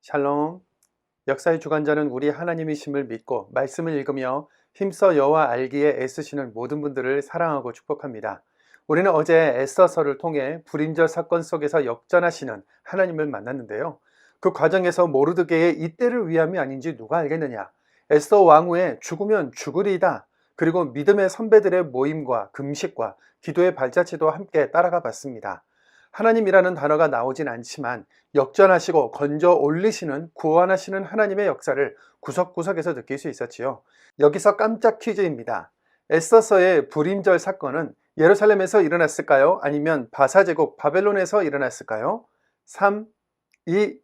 샬롬. 역사의 주관자는 우리 하나님이심을 믿고 말씀을 읽으며 힘써 여호와 알기에 애쓰시는 모든 분들을 사랑하고 축복합니다. 우리는 어제 에스더서를 통해 불임절 사건 속에서 역전하시는 하나님을 만났는데요. 그 과정에서 모르드게의 이때를 위함이 아닌지 누가 알겠느냐. 에스더 왕후의 죽으면 죽으리이다. 그리고 믿음의 선배들의 모임과 금식과 기도의 발자취도 함께 따라가 봤습니다. 하나님이라는 단어가 나오진 않지만 역전하시고 건져 올리시는 구원하시는 하나님의 역사를 구석구석에서 느낄 수 있었지요. 여기서 깜짝 퀴즈입니다. 에스더서의 불임절 사건은 예루살렘에서 일어났을까요? 아니면 바사제국 바벨론에서 일어났을까요? 3, 2,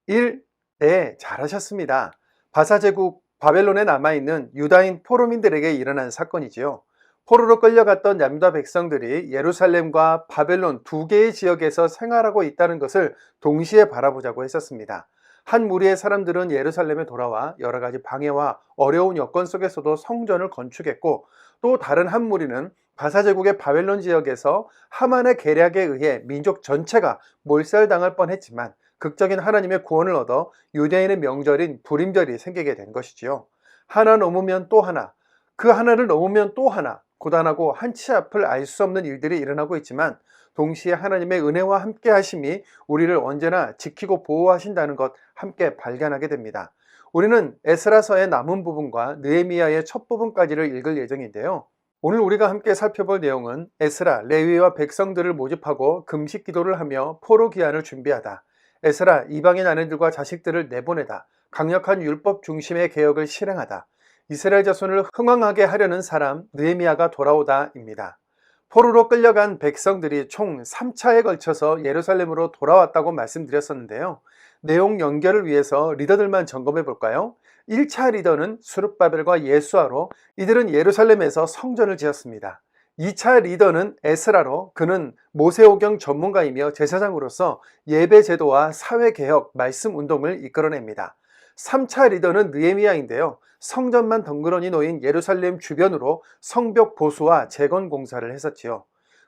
1. 네, 잘하셨습니다. 바사제국 바벨론에 남아있는 유다인 포로민들에게 일어난 사건이지요. 포로로 끌려갔던 남유다 백성들이 예루살렘과 바벨론 두 개의 지역에서 생활하고 있다는 것을 동시에 바라보자고 했었습니다. 한 무리의 사람들은 예루살렘에 돌아와 여러 가지 방해와 어려운 여건 속에서도 성전을 건축했고, 또 다른 한 무리는 바사제국의 바벨론 지역에서 하만의 계략에 의해 민족 전체가 몰살당할 뻔했지만 극적인 하나님의 구원을 얻어 유대인의 명절인 불임절이 생기게 된 것이지요. 하나 넘으면 또 하나, 그 하나를 넘으면 또 하나, 고단하고 한치 앞을 알 수 없는 일들이 일어나고 있지만 동시에 하나님의 은혜와 함께 하심이 우리를 언제나 지키고 보호하신다는 것 함께 발견하게 됩니다. 우리는 에스라서의 남은 부분과 느헤미야의 첫 부분까지를 읽을 예정인데요. 오늘 우리가 함께 살펴볼 내용은 에스라, 레위와 백성들을 모집하고 금식 기도를 하며 포로 귀환을 준비하다. 에스라, 이방인 아내들과 자식들을 내보내다. 강력한 율법 중심의 개혁을 실행하다. 이스라엘 자손을 흥왕하게 하려는 사람 느헤미야가 돌아오다입니다. 포로로 끌려간 백성들이 총 3차에 걸쳐서 예루살렘으로 돌아왔다고 말씀드렸었는데요. 내용 연결을 위해서 리더들만 점검해 볼까요? 1차 리더는 스룹바벨과 예수아로, 이들은 예루살렘에서 성전을 지었습니다. 2차 리더는 에스라로, 그는 모세오경 전문가이며 제사장으로서 예배 제도와 사회개혁, 말씀 운동을 이끌어냅니다. 3차 리더는 느헤미야인데요. 성전만 덩그러니 놓인 예루살렘 주변으로 성벽 보수와 재건 공사를 했었지요.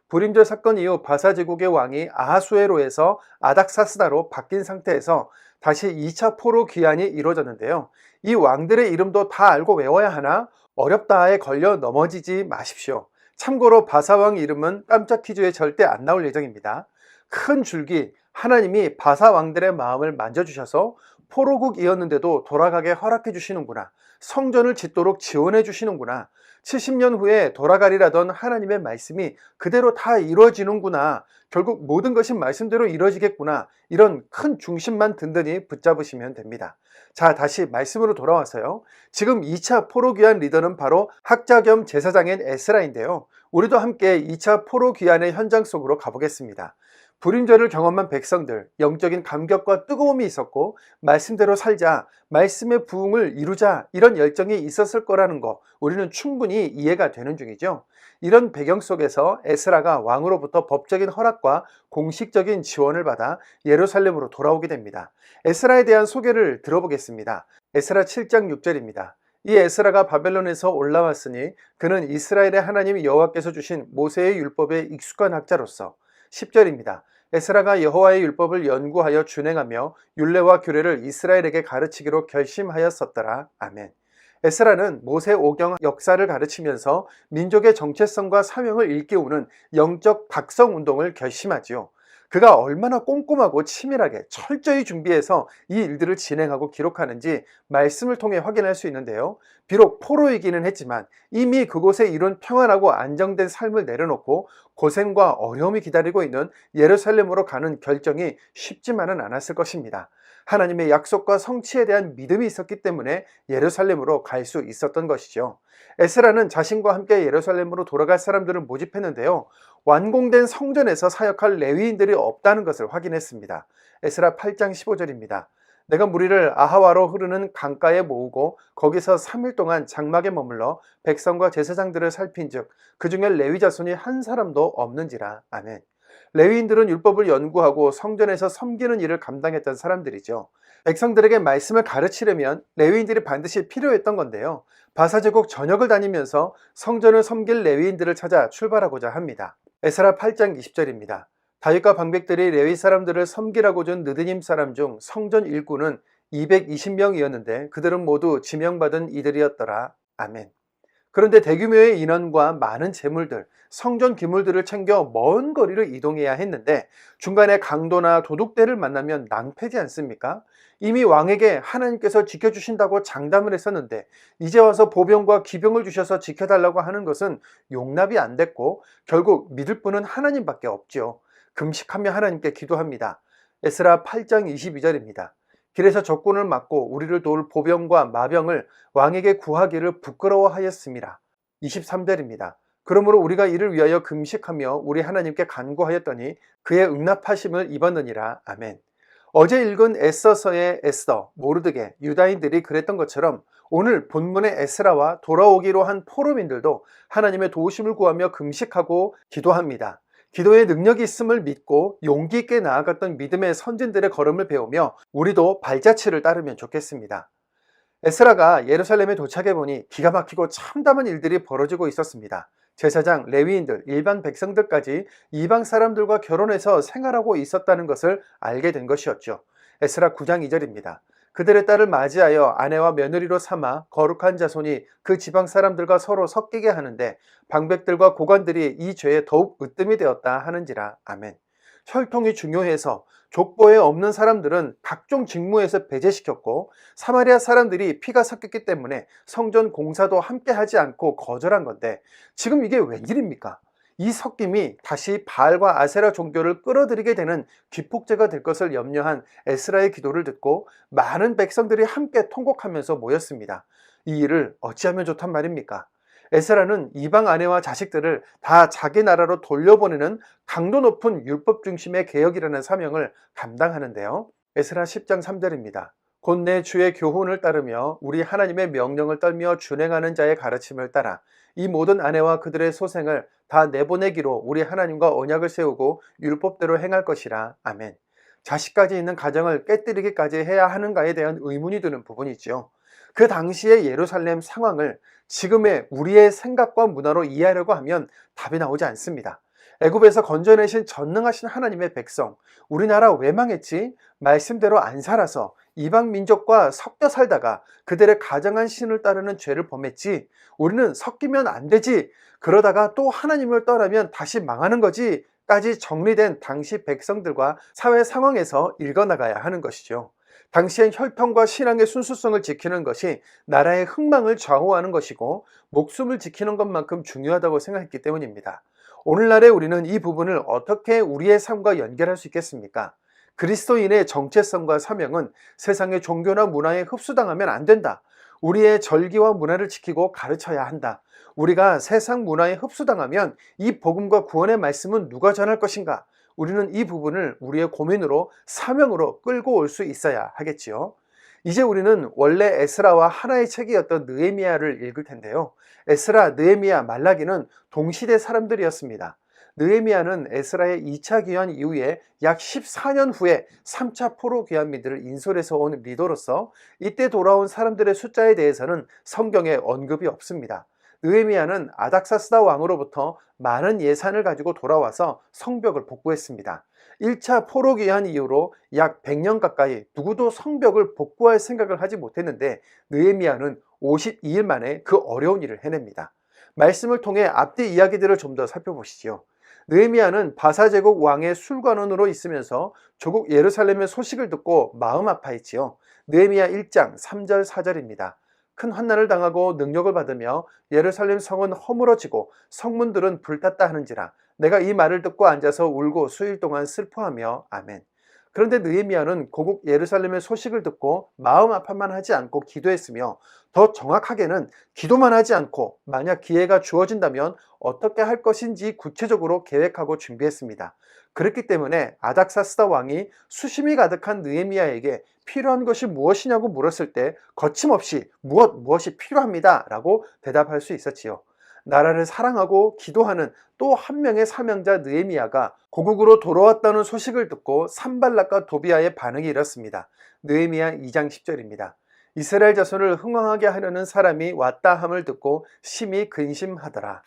불임절 사건 이후 바사제국의 왕이 아하수에로에서 아닥사스다로 바뀐 상태에서 다시 2차 포로 귀환이 이루어졌는데요. 이 왕들의 이름도 다 알고 외워야 하나? 어렵다에 걸려 넘어지지 마십시오. 참고로 바사왕 이름은 깜짝 퀴즈에 절대 안 나올 예정입니다. 큰 줄기, 하나님이 바사 왕들의 마음을 만져주셔서 포로국이었는데도 돌아가게 허락해 주시는구나. 성전을 짓도록 지원해 주시는구나. 70년 후에 돌아가리라던 하나님의 말씀이 그대로 다 이루어지는구나. 결국 모든 것이 말씀대로 이루어지겠구나. 이런 큰 중심만 든든히 붙잡으시면 됩니다. 자, 다시 말씀으로 돌아와서요. 지금 2차 포로 귀환 리더는 바로 학자 겸 제사장인 에스라인데요. 우리도 함께 2차 포로 귀환의 현장 속으로 가보겠습니다. 불임절을 경험한 백성들, 영적인 감격과 뜨거움이 있었고 말씀대로 살자, 말씀의 부흥을 이루자, 이런 열정이 있었을 거라는 거 우리는 충분히 이해가 되는 중이죠. 이런 배경 속에서 에스라가 왕으로부터 법적인 허락과 공식적인 지원을 받아 예루살렘으로 돌아오게 됩니다. 에스라에 대한 소개를 들어보겠습니다. 에스라 7장 6절입니다. 이 에스라가 바벨론에서 올라왔으니 그는 이스라엘의 하나님 여호와께서 주신 모세의 율법에 익숙한 학자로서. 10절입니다. 에스라가 여호와의 율법을 연구하여 준행하며 율례와 규례를 이스라엘에게 가르치기로 결심하였었더라. 아멘. 에스라는 모세 오경 역사를 가르치면서 민족의 정체성과 사명을 일깨우는 영적 각성 운동을 결심하지요. 그가 얼마나 꼼꼼하고 치밀하게 철저히 준비해서 이 일들을 진행하고 기록하는지 말씀을 통해 확인할 수 있는데요. 비록 포로이기는 했지만 이미 그곳에 이룬 평안하고 안정된 삶을 내려놓고 고생과 어려움이 기다리고 있는 예루살렘으로 가는 결정이 쉽지만은 않았을 것입니다. 하나님의 약속과 성취에 대한 믿음이 있었기 때문에 예루살렘으로 갈 수 있었던 것이죠. 에스라는 자신과 함께 예루살렘으로 돌아갈 사람들을 모집했는데요. 완공된 성전에서 사역할 레위인들이 없다는 것을 확인했습니다. 에스라 8장 15절입니다. 내가 무리를 아하와로 흐르는 강가에 모으고 거기서 3일 동안 장막에 머물러 백성과 제사장들을 살핀즉 그 중에 레위 자손이 한 사람도 없는지라. 아멘. 레위인들은 율법을 연구하고 성전에서 섬기는 일을 감당했던 사람들이죠. 백성들에게 말씀을 가르치려면 레위인들이 반드시 필요했던 건데요. 바사제국 전역을 다니면서 성전을 섬길 레위인들을 찾아 출발하고자 합니다. 에스라 8장 20절입니다. 다윗과 방백들이 레위 사람들을 섬기라고 준 느드님 사람 중 성전 일꾼은 220명이었는데 그들은 모두 지명받은 이들이었더라. 아멘. 그런데 대규모의 인원과 많은 재물들, 성전 기물들을 챙겨 먼 거리를 이동해야 했는데 중간에 강도나 도둑대를 만나면 낭패지 않습니까? 이미 왕에게 하나님께서 지켜주신다고 장담을 했었는데 이제 와서 보병과 기병을 주셔서 지켜달라고 하는 것은 용납이 안 됐고 결국 믿을 분은 하나님밖에 없지요. 금식하며 하나님께 기도합니다. 에스라 8장 22절입니다. 길에서 적군을 막고 우리를 도울 보병과 마병을 왕에게 구하기를 부끄러워하였습니다. 23절입니다. 그러므로 우리가 이를 위하여 금식하며 우리 하나님께 간구하였더니 그의 응답하심을 입었느니라. 아멘. 어제 읽은 에스더서의 에스더, 모르드게, 유다인들이 그랬던 것처럼 오늘 본문의 에스라와 돌아오기로 한 포로민들도 하나님의 도우심을 구하며 금식하고 기도합니다. 기도의 능력이 있음을 믿고 용기 있게 나아갔던 믿음의 선진들의 걸음을 배우며 우리도 발자취를 따르면 좋겠습니다. 에스라가 예루살렘에 도착해 보니 기가 막히고 참담한 일들이 벌어지고 있었습니다. 제사장, 레위인들, 일반 백성들까지 이방 사람들과 결혼해서 생활하고 있었다는 것을 알게 된 것이었죠. 에스라 9장 2절입니다. 그들의 딸을 맞이하여 아내와 며느리로 삼아 거룩한 자손이 그 지방 사람들과 서로 섞이게 하는데 방백들과 고관들이 이 죄에 더욱 으뜸이 되었다 하는지라. 아멘. 혈통이 중요해서 족보에 없는 사람들은 각종 직무에서 배제시켰고 사마리아 사람들이 피가 섞였기 때문에 성전 공사도 함께 하지 않고 거절한 건데 지금 이게 웬일입니까? 이 섞임이 다시 바알과 아세라 종교를 끌어들이게 되는 기폭제가 될 것을 염려한 에스라의 기도를 듣고 많은 백성들이 함께 통곡하면서 모였습니다. 이 일을 어찌하면 좋단 말입니까? 에스라는 이방 아내와 자식들을 다 자기 나라로 돌려보내는 강도 높은 율법 중심의 개혁이라는 사명을 감당하는데요. 에스라 10장 3절입니다. 곧 내 주의 교훈을 따르며 우리 하나님의 명령을 떨며 준행하는 자의 가르침을 따라 이 모든 아내와 그들의 소생을 다 내보내기로 우리 하나님과 언약을 세우고 율법대로 행할 것이라. 아멘. 자식까지 있는 가정을 깨뜨리기까지 해야 하는가에 대한 의문이 드는 부분이죠. 그 당시의 예루살렘 상황을 지금의 우리의 생각과 문화로 이해하려고 하면 답이 나오지 않습니다. 애굽에서 건져내신 전능하신 하나님의 백성, 우리나라 왜 망했지? 말씀대로 안 살아서 이방 민족과 섞여 살다가 그들의 가정한 신을 따르는 죄를 범했지. 우리는 섞이면 안 되지. 그러다가 또 하나님을 떠나면 다시 망하는 거지. 까지 정리된 당시 백성들과 사회 상황에서 읽어나가야 하는 것이죠. 당시엔 혈통과 신앙의 순수성을 지키는 것이 나라의 흥망을 좌우하는 것이고 목숨을 지키는 것만큼 중요하다고 생각했기 때문입니다. 오늘날의 우리는 이 부분을 어떻게 우리의 삶과 연결할 수 있겠습니까? 그리스도인의 정체성과 사명은 세상의 종교나 문화에 흡수당하면 안 된다. 우리의 절기와 문화를 지키고 가르쳐야 한다. 우리가 세상 문화에 흡수당하면 이 복음과 구원의 말씀은 누가 전할 것인가? 우리는 이 부분을 우리의 고민으로 사명으로 끌고 올 수 있어야 하겠지요. 이제 우리는 원래 에스라와 하나의 책이었던 느헤미야를 읽을 텐데요. 에스라, 느헤미야, 말라기는 동시대 사람들이었습니다. 느헤미야는 에스라의 2차 귀환 이후에 약 14년 후에 3차 포로 귀환민들을 인솔해서 온 리더로서 이때 돌아온 사람들의 숫자에 대해서는 성경에 언급이 없습니다. 느헤미야는 아닥사스다 왕으로부터 많은 예산을 가지고 돌아와서 성벽을 복구했습니다. 1차 포로 귀환 이후로 약 100년 가까이 누구도 성벽을 복구할 생각을 하지 못했는데 느헤미야는 52일 만에 그 어려운 일을 해냅니다. 말씀을 통해 앞뒤 이야기들을 좀 더 살펴보시죠. 느헤미야는 바사제국 왕의 술관원으로 있으면서 조국 예루살렘의 소식을 듣고 마음 아파했지요. 느헤미야 1장 3절 4절입니다. 큰 환난을 당하고 능력을 받으며 예루살렘 성은 허물어지고 성문들은 불탔다 하는지라 내가 이 말을 듣고 앉아서 울고 수일 동안 슬퍼하며. 아멘. 그런데 느헤미야는 고국 예루살렘의 소식을 듣고 마음 아파만 하지 않고 기도했으며 더 정확하게는 기도만 하지 않고 만약 기회가 주어진다면 어떻게 할 것인지 구체적으로 계획하고 준비했습니다. 그렇기 때문에 아닥사스다 왕이 수심이 가득한 느헤미야에게 필요한 것이 무엇이냐고 물었을 때 거침없이 무엇이 필요합니다 라고 대답할 수 있었지요. 나라를 사랑하고 기도하는 또 한 명의 사명자 느헤미야가 고국으로 돌아왔다는 소식을 듣고 산발락과 도비아의 반응이 이렇습니다. 느헤미야 2장 10절입니다. 이스라엘 자손을 흥왕하게 하려는 사람이 왔다 함을 듣고 심히 근심하더라.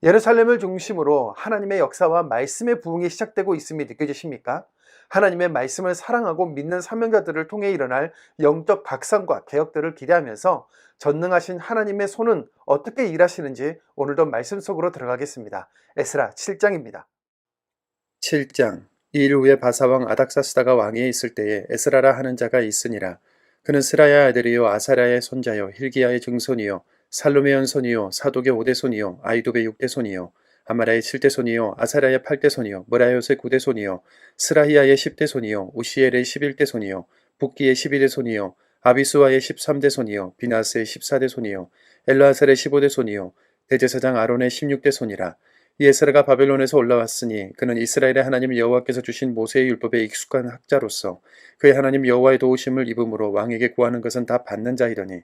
예루살렘을 중심으로 하나님의 역사와 말씀의 부흥이 시작되고 있음이 느껴지십니까? 하나님의 말씀을 사랑하고 믿는 사명자들을 통해 일어날 영적 각성과 개혁들을 기대하면서 전능하신 하나님의 손은 어떻게 일하시는지 오늘도 말씀 속으로 들어가겠습니다. 에스라 7장입니다. 7장. 이일 후에 바사왕 아닥사스다가 왕위에 있을 때에 에스라라 하는 자가 있으니라. 그는 스라야 아들이요 아사랴의 손자요 힐기야의 증손이요 살루메 연손이요 사독의 5대손이요 아이도의 6대손이요 아마라의 7대손이요 아사랴의 8대손이요 무라요의 9대손이요 스라히야의 10대손이요 우시엘의 11대손이요 북기의 12대손이요 아비수아의 13대손이요 비나스의 14대손이요 엘라살의 15대손이요 대제사장 아론의 16대손이라. 이 에스라가 바벨론에서 올라왔으니 그는 이스라엘의 하나님 여호와께서 주신 모세의 율법에 익숙한 학자로서 그의 하나님 여호와의 도우심을 입음으로 왕에게 구하는 것은 다 받는 자이더니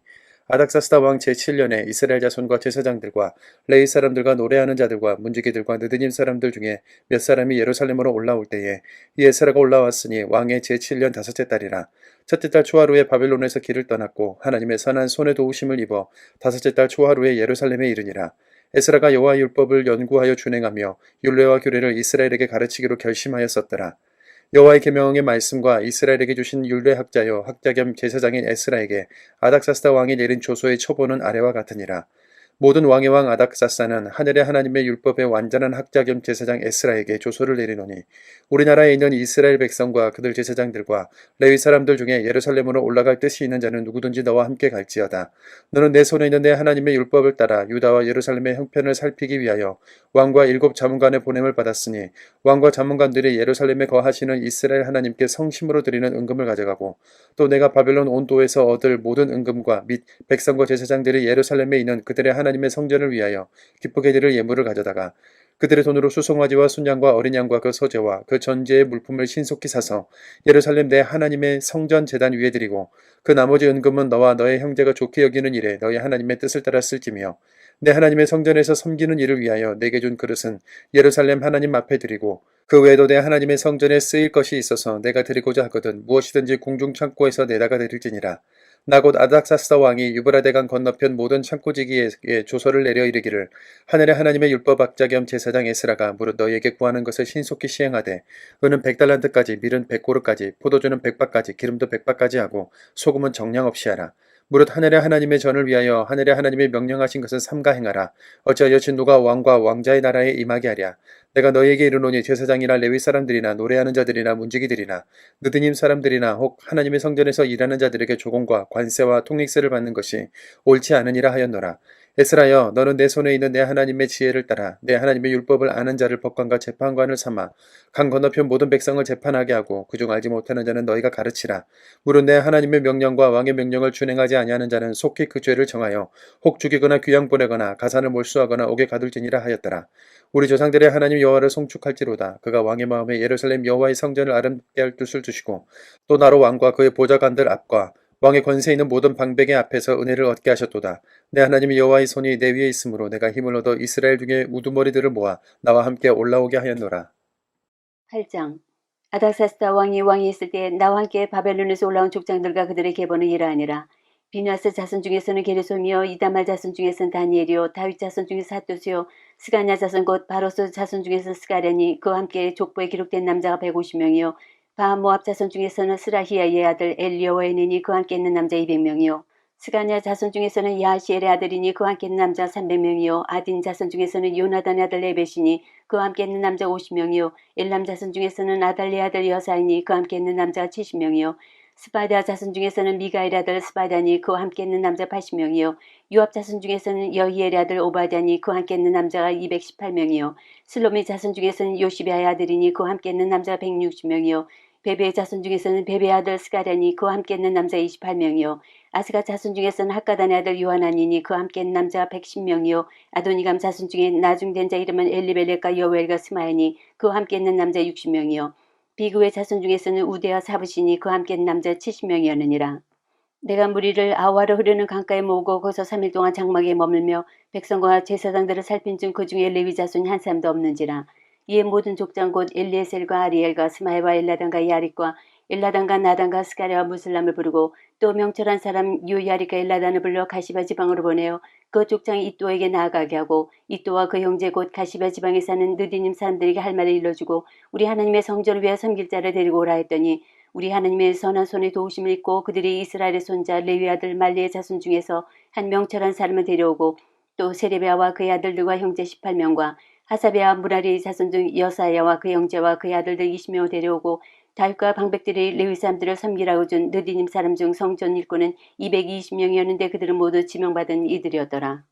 아닥사스다 왕 제7년에 이스라엘 자손과 제사장들과 레위 사람들과 노래하는 자들과 문지기들과 느드님 사람들 중에 몇 사람이 예루살렘으로 올라올 때에 이 에스라가 올라왔으니 왕의 제7년 다섯째 달이라. 첫째 달 초하루에 바벨론에서 길을 떠났고 하나님의 선한 손의 도우심을 입어 다섯째 달 초하루에 예루살렘에 이르니라. 에스라가 여호와의 율법을 연구하여 준행하며 율례와 규례를 이스라엘에게 가르치기로 결심하였었더라. 여호와의 계명의 말씀과 이스라엘에게 주신 율례학자여 학자 겸 제사장인 에스라에게 아닥사스다 왕이 내린 조서의 초본은 아래와 같으니라. 모든 왕의 왕 아닥사스다는 하늘의 하나님의 율법의 완전한 학자 겸 제사장 에스라에게 조서를 내리노니 우리나라에 있는 이스라엘 백성과 그들 제사장들과 레위 사람들 중에 예루살렘으로 올라갈 뜻이 있는 자는 누구든지 너와 함께 갈지어다. 너는 내 손에 있는 내 하나님의 율법을 따라 유다와 예루살렘의 형편을 살피기 위하여 왕과 7 자문관의 보냄을 받았으니 왕과 자문관들이 예루살렘에 거하시는 이스라엘 하나님께 성심으로 드리는 은금을 가져가고 또 내가 바벨론 온도에서 얻을 모든 은금과 및 백성과 제사장들이 예루살렘에 있는 그들의 하나님의 성전을 위하여 기쁘게 드릴 예물을 가져다가 그들의 돈으로 수송아지와 순양과 어린 양과 그 소재와 그 전제의 물품을 신속히 사서 예루살렘 내 하나님의 성전 제단 위에 드리고 그 나머지 은금은 너와 너의 형제가 좋게 여기는 일에 너희 하나님의 뜻을 따라 쓸지며 내 하나님의 성전에서 섬기는 일을 위하여 내게 준 그릇은 예루살렘 하나님 앞에 드리고 그 외에도 내 하나님의 성전에 쓰일 것이 있어서 내가 드리고자 하거든 무엇이든지 공중 창고에서 내다가 드릴지니라. 나 곧 아닥사스다 왕이 유브라데강 건너편 모든 창고지기에 조서를 내려 이르기를 하늘의 하나님의 율법학자 겸 제사장 에스라가 무릇 너희에게 구하는 것을 신속히 시행하되 은은 100달란트까지 밀은 100고르까지 포도주는 100바까지 기름도 100바까지 하고 소금은 정량 없이 하라. 무릇 하늘의 하나님의 전을 위하여 하늘의 하나님이 명령하신 것은 삼가 행하라. 어찌하여 진노가 왕과 왕자의 나라에 임하게 하랴. 내가 너희에게 이르노니 제사장이나 레위 사람들이나 노래하는 자들이나 문지기들이나 느드님 사람들이나 혹 하나님의 성전에서 일하는 자들에게 조공과 관세와 통익세를 받는 것이 옳지 않으니라 하였노라. 에스라여 너는 내 손에 있는 내 하나님의 지혜를 따라 내 하나님의 율법을 아는 자를 법관과 재판관을 삼아 강 건너편 모든 백성을 재판하게 하고 그중 알지 못하는 자는 너희가 가르치라. 무릇 내 하나님의 명령과 왕의 명령을 준행하지 아니하는 자는 속히 그 죄를 정하여 혹 죽이거나 귀양 보내거나 가산을 몰수하거나 옥에 가둘지니라 하였더라. 우리 조상들의 하나님 여호와를 송축할지로다. 그가 왕의 마음에 예루살렘 여호와의 성전을 아름답게 할 뜻을 두시고 또 나로 왕과 그의 보좌관들 앞과 왕의 권세 있는 모든 방백의 앞에서 은혜를 얻게 하셨도다. 내 하나님 여호와의 손이 내 위에 있으므로 내가 힘을 얻어 이스라엘 중에 우두머리들을 모아 나와 함께 올라오게 하였노라. 8장. 아닥사스다 왕이 왕이 있을 때 나와 함께 바벨론에서 올라온 족장들과 그들의 계보는 이러하니라. 비누아스 자손 중에서는 게르솜이요 이다말 자손 중에서는 다니엘이요 다윗 자손 중에서 핫도스요 스가냐 자손 곧 바로스 자손 중에서 스가랴니 그와 함께 족보에 기록된 남자가 150명이요 바모압 자손 중에서는 스라히야의 아들 엘리오에니니 그와 함께 있는 남자 200명이요 스가냐 자손 중에서는 야시엘의 아들이니 그와 함께 있는 남자 300명이요 아딘 자손 중에서는 요나단의 아들 레벳이니 그와 함께 있는 남자 50명이요 엘람 자손 중에서는 아달리의 아들 여사이니 그와 함께 있는 남자가 70명이요 스바다 자손 중에서는 미가엘 아들 스바다니 그와 함께 있는 남자 80명이요 요압 자손 중에서는 여히엘의 아들 오바다니 그와 함께 있는 남자가 218명이요 슬로미 자손 중에서는 요시비아의 아들이니 그와 함께 있는 남자가 160명이요 베베의 자손 중에서는 베베의 아들 스가랴니 그와 함께 있는 남자 28명이요 아스가 자손 중에서는 학가단의 아들 요하나니니 그와 함께 있는 남자가 110명이요 아도니감 자손 중에 나중된 자 이름은 엘리벨렉과 여웰과 스마야니 그와 함께 있는 남자 60명이요 비그의 자손 중에서는 우대와 사부시니 그와 함께 있는 남자 70명이었느니라. 내가 무리를 아와로 흐르는 강가에 모으고 거기서 3일 동안 장막에 머물며 백성과 제사장들을 살핀 중 그 중에 레위 자손이 한 사람도 없는지라. 이에 모든 족장 곧 엘리에셀과 아리엘과 스마야와 엘라단과 야릿과 엘라단과 나단과 스가랴와 무슬람을 부르고 또 명철한 사람 요야리가 엘라단을 불러 가시바 지방으로 보내어 그 족장 이또에게 나아가게 하고 이또와 그 형제 곧 가시바 지방에 사는 느디님 사람들에게 할 말을 일러주고 우리 하나님의 성전을 위하여 섬길 자를 데리고 오라 했더니 우리 하나님의 선한 손에 도우심을 입고 그들이 이스라엘의 손자 레위 아들 말리의 자손 중에서 한 명철한 사람을 데려오고 또 세레비아와 그의 아들들과 형제 18명과 하사베와 무라리의 자손 중 여사야와 그 형제와 그의 아들들 20명을 데려오고 다윗과 방백들이 레위 사람들을 섬기라고 준 느디님 사람 중 성전 일꾼은 220명이었는데 그들은 모두 지명받은 이들이었더라.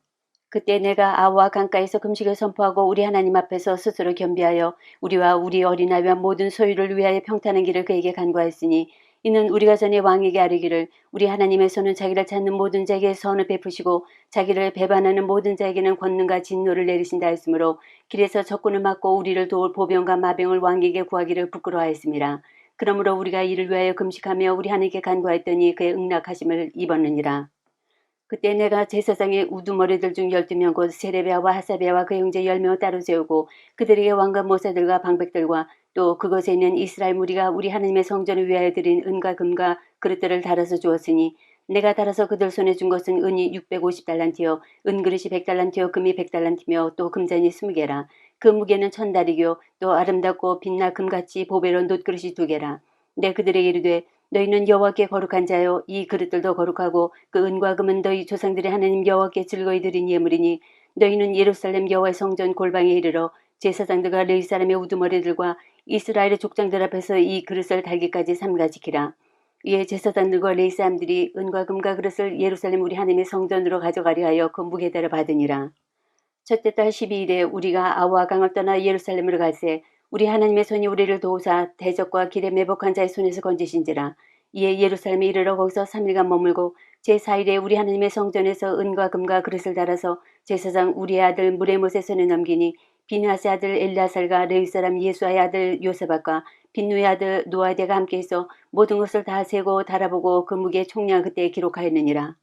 그때 내가 아와 강가에서 금식을 선포하고 우리 하나님 앞에서 스스로 겸비하여 우리와 우리 어린아이와 모든 소유를 위하여 평탄한 길을 그에게 간구하였으니 이는 우리가 전에 왕에게 아뢰기를 우리 하나님의 손은 자기를 찾는 모든 자에게 선을 베푸시고 자기를 배반하는 모든 자에게는 권능과 진노를 내리신다 했으므로 길에서 적군을 막고 우리를 도울 보병과 마병을 왕에게 구하기를 부끄러워하였습니다. 그러므로 우리가 이를 위하여 금식하며 우리 하나님께 간구하였더니 그의 응낙하심을 입었느니라. 그때 내가 제사장의 우두머리들 중 12명 곧 세레비아와 하사베아와 그 형제 10명을 따로 세우고 그들에게 왕과 모사들과 방백들과 또 그것에 있는 이스라엘 무리가 우리 하나님의 성전을 위하여 드린 은과 금과 그릇들을 달아서 주었으니 내가 달아서 그들 손에 준 것은 은이 650달란트요 은그릇이 100달란트요 금이 100달란트며 또 금잔이 20개라. 그 무게는 1000다리요 또 아름답고 빛나 금같이 보배로운 놋그릇이 2개라. 내 그들에게 이르되 너희는 여호와께 거룩한 자요 이 그릇들도 거룩하고 그 은과 금은 너희 조상들의 하나님 여호와께 즐거이 드린 예물이니 너희는 예루살렘 여호와의 성전 골방에 이르러 제사장들과 레위 사람의 우두머리들과 이스라엘의 족장들 앞에서 이 그릇을 달기까지 삼가 지키라. 이에 제사장들과 레위 사람들이 은과 금과 그릇을 예루살렘 우리 하나님의 성전으로 가져가려 하여 그 무게대로 받으니라. 첫째 달 12일에 우리가 아와 강을 떠나 예루살렘으로 갈새 우리 하나님의 손이 우리를 도우사 대적과 길에 매복한 자의 손에서 건지신지라. 이에 예루살렘에 이르러 거기서 3일간 머물고 제4일에 우리 하나님의 성전에서 은과 금과 그릇을 달아서 제사장 우리의 아들 무레못의 손에 넘기니 비느하스의 아들 엘리아살과 레위 사람 예수아의 아들 요사박과 빈누의 아들 노아데가 함께해서 모든 것을 다 세고 달아보고 그 무게 총량을 그때 기록하였느니라.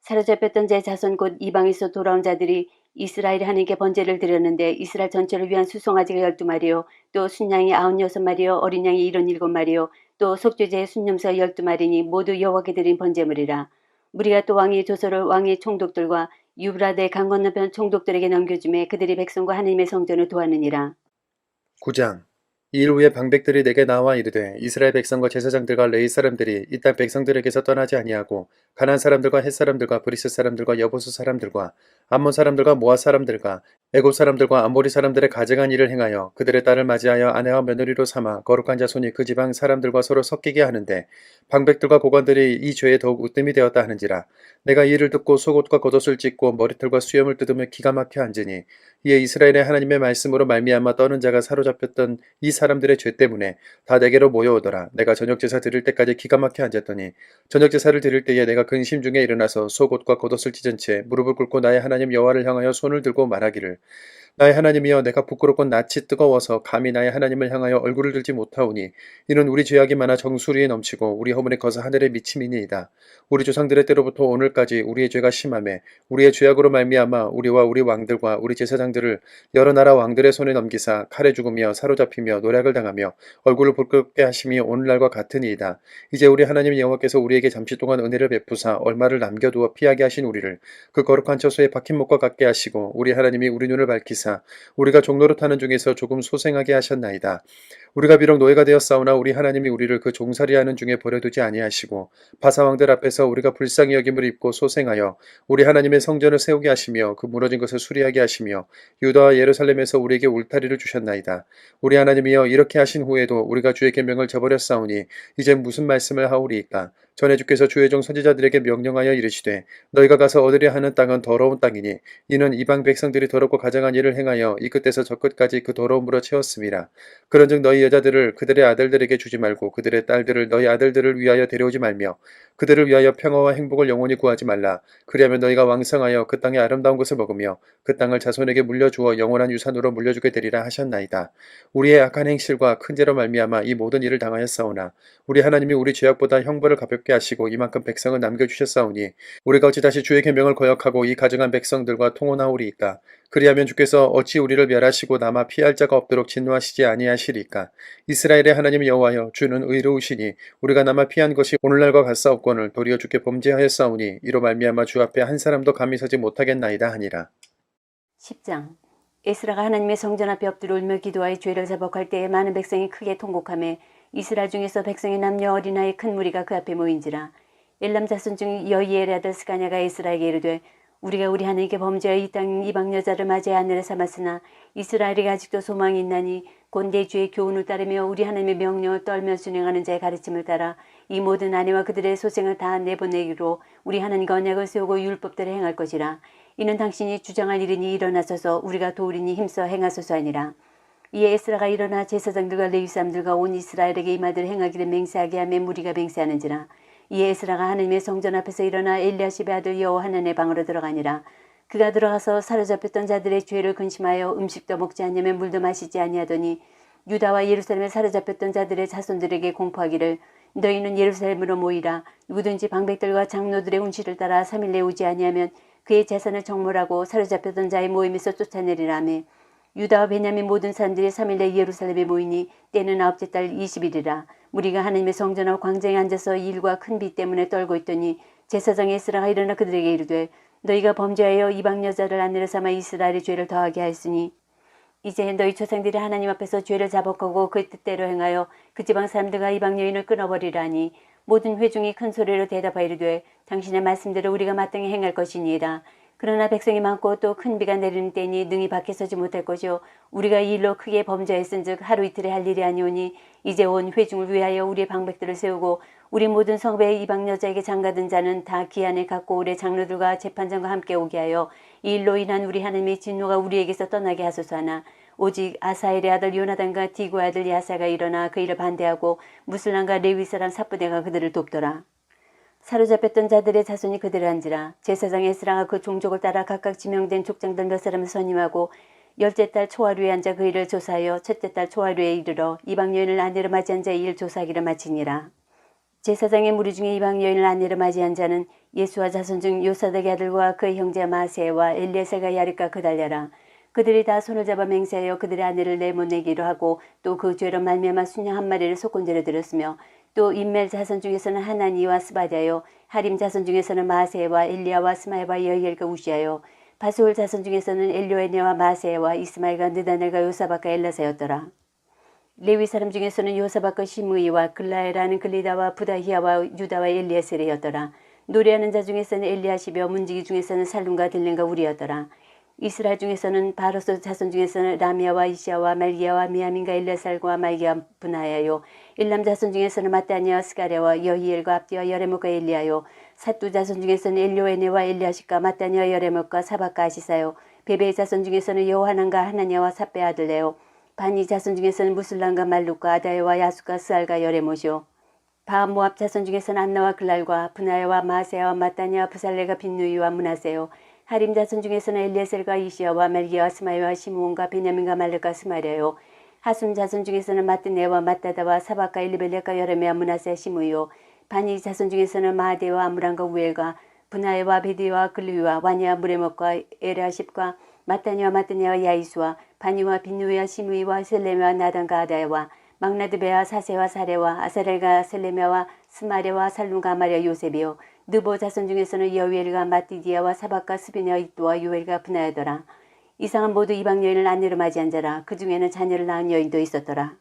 사로잡혔던 제 자손 곧 이방에서 돌아온 자들이 이스라엘이 하나님께 번제를 드렸는데 이스라엘 전체를 위한 수송아지가 12마리요 또 순양이 96마리요 어린 양이 77마리요 또 속죄제의 순념새가 12마리니 모두 여호와께 드린 번제물이라. 우리가 또 왕의 조서를 왕의 총독들과 유브라데 강 건너편 총독들에게 넘겨주매 그들이 백성과 하나님의 성전을 도하느니라. 9장. 이일 후에 방백들이 내게 나와 이르되 이스라엘 백성과 제사장들과 레위 사람들이 이 땅 백성들에게서 떠나지 아니하고 가나안 사람들과 헷 사람들과 브리스 사람들과 여보수 사람들과 암몬 사람들과 모압 사람들과 애굽 사람들과 암모리 사람들의 가증한 일을 행하여 그들의 딸을 맞이하여 아내와 며느리로 삼아 거룩한 자손이 그 지방 사람들과 서로 섞이게 하는데 방백들과 고관들이 이 죄에 더욱 으뜸이 되었다 하는지라. 내가 이 일을 듣고 속옷과 겉옷을 찢고 머리털과 수염을 뜯으며 기가 막혀 앉으니 이에 이스라엘의 하나님의 말씀으로 말미암아 떠는 자가 사로잡혔던 이 사람들의 죄 때문에 다 내게로 모여오더라. 내가 저녁 제사 드릴 때까지 기가 막혀 앉았더니 저녁 제사를 드릴 때에 내가 근심 중에 일어나서 속옷과 겉옷을 찢은 채 무릎을 꿇고 나의 하나님 여호와를 향하여 손을 들고 말하기를 나의 하나님이여 내가 부끄럽고 낯이 뜨거워서 감히 나의 하나님을 향하여 얼굴을 들지 못하오니 이는 우리 죄악이 많아 정수리에 넘치고 우리 허물이 거서 하늘에 미침이니이다. 우리 조상들의 때로부터 오늘까지 우리의 죄가 심하매 우리의 죄악으로 말미암아 우리와 우리 왕들과 우리 제사장들을 여러 나라 왕들의 손에 넘기사 칼에 죽으며 사로잡히며 노략을 당하며 얼굴을 붉게 하심이 오늘날과 같으니이다. 이제 우리 하나님 여호와께서 우리에게 잠시 동안 은혜를 베푸사 얼마를 남겨두어 피하게 하신 우리를 그 거룩한 처소에 박힌 목과 같게 하시고 우리 하나님이 우리 눈을 밝히사 우리가 종로를 타는 중에서 조금 소생하게 하셨나이다. 우리가 비록 노예가 되었사오나 우리 하나님이 우리를 그 종살이하는 중에 버려두지 아니하시고 바사왕들 앞에서 우리가 불쌍히 여김을 입고 소생하여 우리 하나님의 성전을 세우게 하시며 그 무너진 것을 수리하게 하시며 유다와 예루살렘에서 우리에게 울타리를 주셨나이다. 우리 하나님이여 이렇게 하신 후에도 우리가 주의 계명을 저버렸사오니 이제 무슨 말씀을 하오리이까. 전에 주께서 주의 종 선지자들에게 명령하여 이르시되 너희가 가서 얻으려 하는 땅은 더러운 땅이니 이는 이방 백성들이 더럽고 가증한 일을 행하여 이 끝에서 저 끝까지 그 더러움으로 채웠음이라. 그런즉 너희 여자들을 그들의 아들들에게 주지 말고 그들의 딸들을 너희 아들들을 위하여 데려오지 말며 그들을 위하여 평화와 행복을 영원히 구하지 말라. 그리하면 너희가 왕성하여 그 땅의 아름다운 것을 먹으며 그 땅을 자손에게 물려주어 영원한 유산으로 물려주게 되리라 하셨나이다. 우리의 악한 행실과 큰 죄로 말미암아 이 모든 일을 당하였사오나 우리 하나님이 우리 죄악보다 형벌을 가볍게 하시고 이만큼 백성을 남겨주셨사오니 우리가 어찌 다시 주의 계명을 거역하고 이 가증한 백성들과 통혼하오리이까. 그리하면 주께서 어찌 우리를 멸하시고 남아 피할 자가 없도록 진노하시지 아니하시리까. 이스라엘의 하나님 여호와여, 주는 의로우시니 우리가 남아 피한 것이 오늘날과 같사옵거늘 도리어 주께 범죄하였사오니 이로 말미암아 주 앞에 한 사람도 감히 서지 못하겠나이다 하니라. 10장. 에스라가 하나님의 성전 앞에 엎드려 울며 기도하여 죄를 자복할 때에 많은 백성이 크게 통곡하며 이스라엘 중에서 백성의 남녀 어린아이 큰 무리가 그 앞에 모인지라. 엘람 자손 중 여이엘의 아들 스가냐가 에스라에게 이르되 우리가 우리 하나님께 범죄하여 이 땅 이방 여자를 맞이해 아내를 삼았으나 이스라엘에게 아직도 소망이 있나니 곧 내 주의 교훈을 따르며 우리 하나님의 명령을 떨며 순행하는 자의 가르침을 따라 이 모든 아내와 그들의 소생을 다 내보내기로 우리 하나님과 언약을 세우고 율법대로 행할 것이라. 이는 당신이 주장할 일이니 일어나소서 우리가 도우리니 힘써 행하소서 하니라. 이에 에스라가 일어나 제사장들과 레위 사람들과 온 이스라엘에게 이 말들을 행하기를 맹세하게 하며 무리가 맹세하는지라. 이에 에스라가 하나님의 성전 앞에서 일어나 엘리야십의 아들 여호와 하나님의 방으로 들어가니라. 그가 들어가서 사로잡혔던 자들의 죄를 근심하여 음식도 먹지 않으며 물도 마시지 아니하더니 유다와 예루살렘에 사로잡혔던 자들의 자손들에게 공포하기를 너희는 예루살렘으로 모이라. 누구든지 방백들과 장로들의 운치를 따라 3일 내에 오지 아니하면 그의 재산을 정몰하고 사로잡혔던 자의 모임에서 쫓아내리라며 유다와 베냐민 모든 사람들이 3일 내에 예루살렘에 모이니 때는 9째 달 20일이라. 무리가 하나님의 성전하고 광장에 앉아서 일과 큰 비 때문에 떨고 있더니 제사장 에스라가 일어나 그들에게 이르되 너희가 범죄하여 이방 여자를 아내로 삼아 이스라엘의 죄를 더하게 하였으니 이제 너희 조상들이 하나님 앞에서 죄를 자복하고 그 뜻대로 행하여 그 지방 사람들과 이방 여인을 끊어버리라니 모든 회중이 큰 소리로 대답하여 이르되 당신의 말씀대로 우리가 마땅히 행할 것이니이다. 그러나 백성이 많고 또 큰 비가 내리는 때니 능히 밖에 서지 못할 것이요 우리가 이 일로 크게 범죄했은즉 하루 이틀에 할 일이 아니오니 이제 온 회중을 위하여 우리의 방백들을 세우고 우리 모든 성배의 이방 여자에게 장가든 자는 다 기한에 갖고 올해 장로들과 재판장과 함께 오게 하여 이 일로 인한 우리 하나님의 진노가 우리에게서 떠나게 하소서 하나 오직 아사엘의 아들 요나단과 디고의 아들 야사가 일어나 그 일을 반대하고 무슬람과 레위 사람 사부대가 그들을 돕더라. 사로잡혔던 자들의 자손이 그들을 한지라. 제사장 에스라가 그 종족을 따라 각각 지명된 족장들 몇 사람을 선임하고 10째 달 초하루에 앉아 그 일을 조사하여 첫째 달 초하루에 이르러 이방 여인을 아내로 맞이한 자의 일 조사하기를 마치니라. 제사장의 무리 중에 이방 여인을 아내로 맞이한 자는 예수와 자손 중 요사닥의 아들과 그의 형제 마세와 엘리에셀과 야립과 그달랴라. 그들이 다 손을 잡아 맹세하여 그들의 아내를 내보내기로 하고 또 그 죄로 말미암아 수녀 한 마리를 속건제로 드렸으며 또 인멜 자손 중에서는 하나니와 스바랴요 하림 자손 중에서는 마세와 엘리야와 스마야와 여이엘과 우시야요 바수올 자손 중에서는 엘료에네와 마세와 이스마엘과 느다넬과 요사박과 엘라사였더라. 레위 사람 중에서는 요사박과 시므이와 글라에라는 글리다와 부다히야와 유다와 엘리에셀이었더라. 노래하는 자 중에서는 엘리야시며 문지기 중에서는 살룸과 딜렌과 우리였더라. 이스라엘 중에서는 바로스 자손 중에서는 라미아와 이시아와 말기야와 미야민과 엘레살과 말기야 분하야요 일람 자손 중에서는 마따니와 스가랴와 여히엘과 압디와 여레목과 엘리야요 사뚜 자손 중에서는 엘료에네와 엘리야십과 마따니와 여레목과 사박과 아시사요 베베의 자손 중에서는 여호하난과 하나냐와 삽베 아들레요 바니 자손 중에서는 무슬람과 말룩과 아다야와 야수과 스알과 여레못이요 바모압 자손 중에서는 안나와 글랄과 분하야와 마세야와 마따니와 부살레가 빈누이와 문하세요 하림 자손 중에서는 엘리에셀과 이시야와 멜기야와 스마야와 시므온과 베냐민과 말렉과 스마랴요 하숨 자손 중에서는 마뜨네와 마따다와 사박과 엘리벨렉과 여레메와 문하세 시므요 바니 자손 중에서는 마하데와 아므람과 우엘과 분하야와 베디와 글루와 와니와 무레목과 에라십과 마따니와 마뜨네와 야이수와 바니와 빈누이와 시므이와 셀레메와 나단과 아다야와 막나드베와 사세와 사레와 아사렐과 셀레메와 스마레와 살룸과 아마랴 요셉이요 느보 자손 중에서는 여위엘과 마띠디아와 사박과 스비네와 이또와 유엘과 분하여더라. 이상은 모두 이방 여인을 아내로 맞이한 자라. 그 중에는 자녀를 낳은 여인도 있었더라.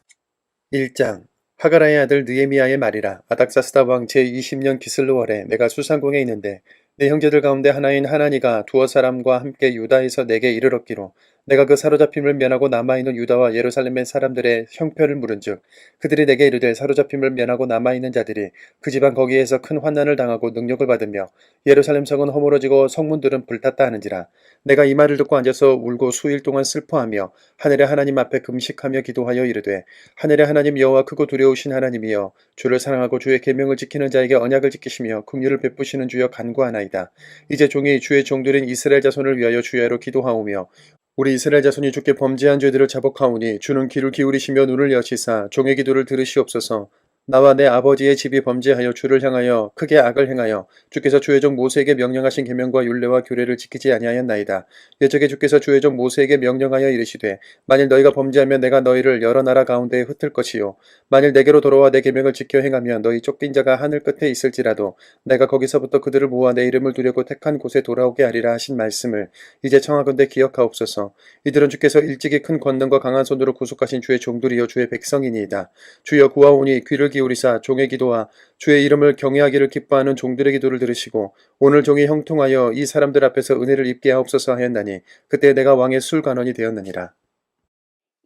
1장. 하가라의 아들 느헤미야의 말이라. 아닥사스다 왕 제20년 기슬루월에 내가 수상궁에 있는데 내 형제들 가운데 하나인 하나니가 두어 사람과 함께 유다에서 내게 이르렀기로 내가 그 사로잡힘을 면하고 남아있는 유다와 예루살렘의 사람들의 형편을 물은즉 그들이 내게 이르되 사로잡힘을 면하고 남아있는 자들이 그 지방 거기에서 큰 환난을 당하고 능력을 받으며 예루살렘 성은 허물어지고 성문들은 불탔다 하는지라. 내가 이 말을 듣고 앉아서 울고 수일 동안 슬퍼하며 하늘의 하나님 앞에 금식하며 기도하여 이르되 하늘의 하나님 여호와 크고 두려우신 하나님이여 주를 사랑하고 주의 계명을 지키는 자에게 언약을 지키시며 긍휼을 베푸시는 주여 간구하나이다. 이제 종이 주의 종들인 이스라엘 자손을 위하여 주야로 기도하오며 우리 이스라엘 자손이 주께 범죄한 죄들을 자복하오니 주는 귀를 기울이시며 눈을 여시사 종의 기도를 들으시옵소서. 나와 내 아버지의 집이 범죄하여 주를 향하여 크게 악을 행하여 주께서 주의 종 모세에게 명령하신 계명과 율례와 규례를 지키지 아니하였나이다. 옛적에 주께서 주의 종 모세에게 명령하여 이르시되 만일 너희가 범죄하면 내가 너희를 여러 나라 가운데에 흩을 것이요 만일 내게로 돌아와 내 계명을 지켜 행하면 너희 쫓긴 자가 하늘 끝에 있을지라도 내가 거기서부터 그들을 모아 내 이름을 두려고 택한 곳에 돌아오게 하리라 하신 말씀을 이제 청하건대 기억하옵소서. 이들은 주께서 일찍이 큰 권능과 강한 손으로 구속하신 주의 종들이요 주의 백성이니이다. 주여 구하오니 귀를 기울이사 종의 기도와 주의 이름을 경외하기를 기뻐하는 종들의 기도를 들으시고 오늘 종이 형통하여 이 사람들 앞에서 은혜를 입게 하옵소서 하였나니 그때 내가 왕의 술관원이 되었느니라.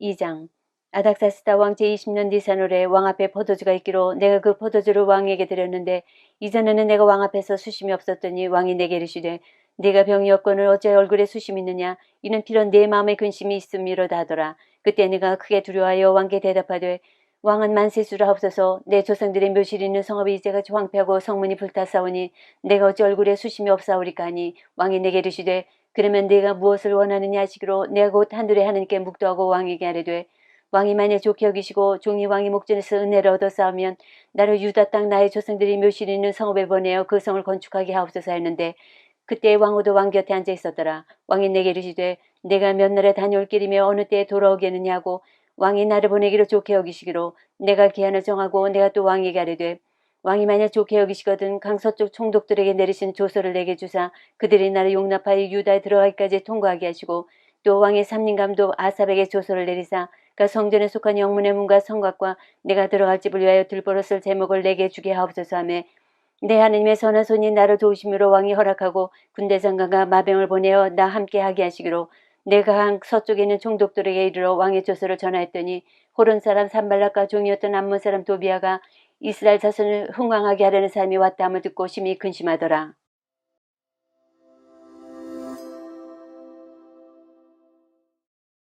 2장 아닥사스다 왕 제20년 니산월에 왕 앞에 포도주가 있기로 내가 그 포도주를 왕에게 드렸는데 이전에는 내가 왕 앞에서 수심이 없었더니 왕이 내게 이르시되 네가 병이 없거늘 어찌 얼굴에 수심이 있느냐 이는 필연 내 마음에 근심이 있음이로다 하더라. 그때 내가 크게 두려워하여 왕께 대답하되 왕은 만세수라 하옵소서. 내 조상들의 묘실이 있는 성읍이 이제같이 황폐하고 성문이 불탔사오니 내가 어찌 얼굴에 수심이 없사오리까 하니 왕이 내게 이르시되 그러면 네가 무엇을 원하느냐 하시기로 내가 곧 하늘의 하느님께 묵도하고 왕에게 아뢰되 왕이 만일 좋게 여기시고 종이 왕이 목전에서 은혜를 얻어 싸우면 나를 유다 땅 나의 조상들이 묘실이 있는 성읍에 보내어 그 성을 건축하게 하옵소서 했는데 그때 왕후도 왕 곁에 앉아 있었더라. 왕이 내게 이르시되 내가 몇 날에 다녀올 길이며 어느 때에 돌아오겠느냐 하고 왕이 나를 보내기로 좋게 여기시기로 내가 기한을 정하고 내가 또 왕에게 아뢰되 왕이 만약 좋게 여기시거든 강서쪽 총독들에게 내리신 조서를 내게 주사 그들이 나를 용납하여 유다에 들어가기까지 통과하게 하시고 또 왕의 삼림감독 아삽에게 조서를 내리사 그 성전에 속한 영문의 문과 성곽과 내가 들어갈 집을 위하여 들보로 쓸 제목을 내게 주게 하옵소서 하며 내 하느님의 선한 손이 나를 도우심으로 왕이 허락하고 군대 장관과 마병을 보내어 나 함께 하게 하시기로 내가 강 서쪽에 있는 총독들에게 이르러 왕의 조서를 전하였더니 호른 사람 산발락과 종이었던 암몬 사람 도비아가 이스라엘 자손을 흥왕하게 하려는 사람이 왔다 함을 듣고 심히 근심하더라.